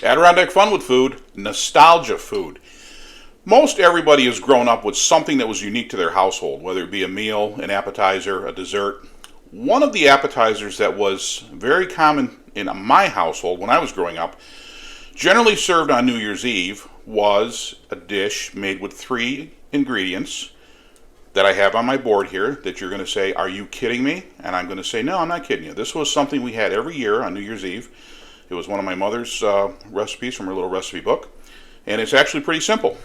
Adirondack Fun with Food, nostalgia food. Most everybody has grown up with something that was unique to their household, whether it be a meal, an appetizer, a dessert. One of the appetizers that was very common in my household when I was growing up, generally served on New Year's Eve, was a dish made with 3 ingredients that I have on my board here that you're going to say, "Are you kidding me?" And I'm going to say, "No, I'm not kidding you." This was something we had every year on New Year's Eve. It was one of my mother's recipes from her little recipe book. And it's actually pretty simple.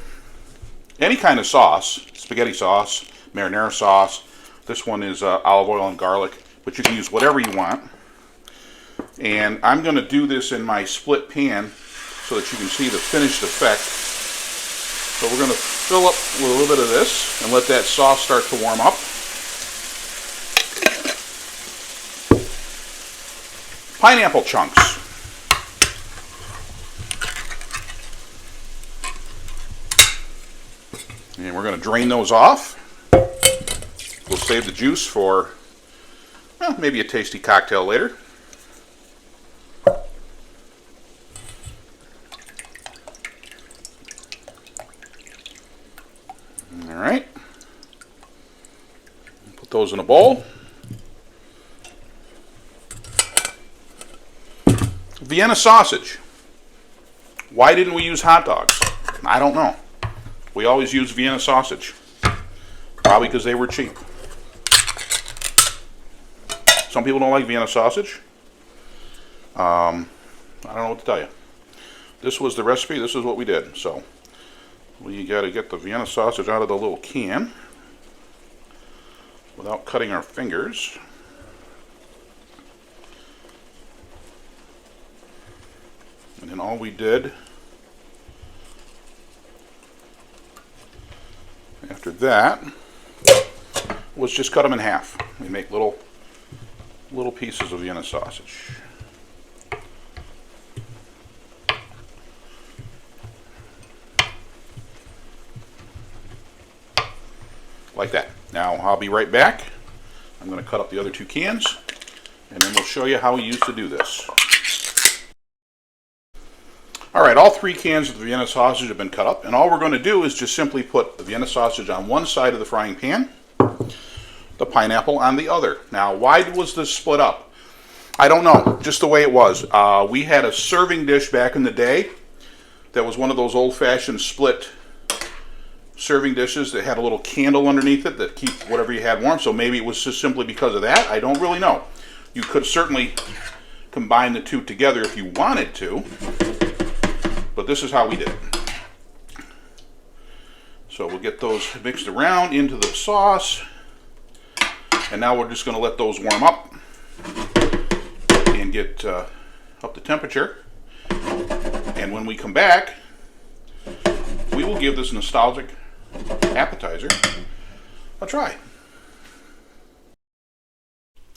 Any kind of sauce, spaghetti sauce, marinara sauce. This one is olive oil and garlic, but you can use whatever you want. And I'm going to do this in my split pan so that you can see the finished effect. So we're going to fill up with a little bit of this and let that sauce start to warm up. Pineapple chunks. And we're going to drain those off. We'll save the juice for, well, maybe a tasty cocktail later. Alright. Put those in a bowl. Vienna sausage. Why didn't we use hot dogs? I don't know. We always used Vienna sausage. Probably because they were cheap. Some people don't like Vienna sausage. I don't know what to tell you. This was the recipe. This is what we did. So we got to get the Vienna sausage out of the little can without cutting our fingers. And then all we did after that was just cut them in half. We make little pieces of Vienna sausage. Like that. Now I'll be right back. I'm going to cut up the other 2 cans and then we'll show you how we used to do this. Alright, all 3 cans of the Vienna sausage have been cut up, and all we're going to do is just simply put the Vienna sausage on one side of the frying pan, the pineapple on the other. Now, why was this split up? I don't know, just the way it was. We had a serving dish back in the day that was one of those old-fashioned split serving dishes that had a little candle underneath it that keep whatever you had warm, so maybe it was just simply because of that. I don't really know. You could certainly combine the 2 together if you wanted to. But this is how we did it. So we'll get those mixed around into the sauce. And now we're just going to let those warm up and get up to temperature. And when we come back, we will give this nostalgic appetizer a try.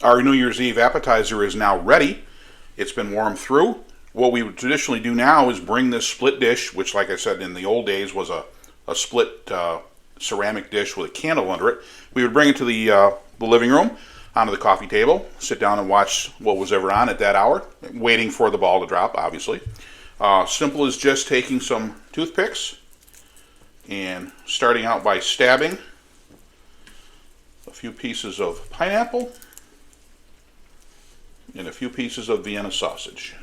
Our New Year's Eve appetizer is now ready. It's been warmed through. What we would traditionally do now is bring this split dish, which, like I said, in the old days was a split ceramic dish with a candle under it. We would bring it to the living room, onto the coffee table, sit down and watch what was ever on at that hour, waiting for the ball to drop, obviously. Simple as just taking some toothpicks and starting out by stabbing a few pieces of pineapple and a few pieces of Vienna sausage.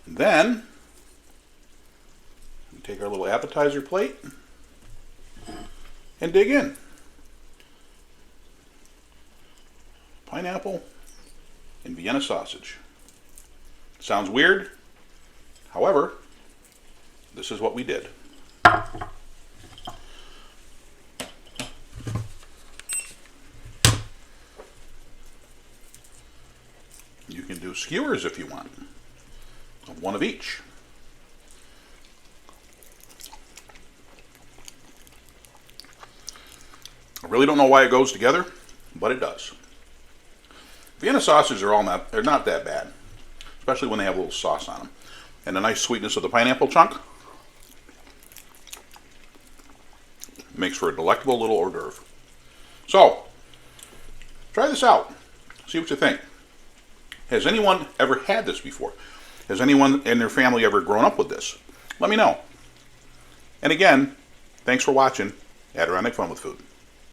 Then we take our little appetizer plate and dig in. Pineapple and Vienna sausage. Sounds weird. However, this is what we did. You can do skewers if you want. One of each. I really don't know why it goes together, but it does. Vienna sausages are they're not that bad, especially when they have a little sauce on them. And the nice sweetness of the pineapple chunk makes for a delectable little hors d'oeuvre. So, try this out. See what you think. Has anyone ever had this before? Has anyone in their family ever grown up with this? Let me know. And again, thanks for watching Adirondack Fun with Food.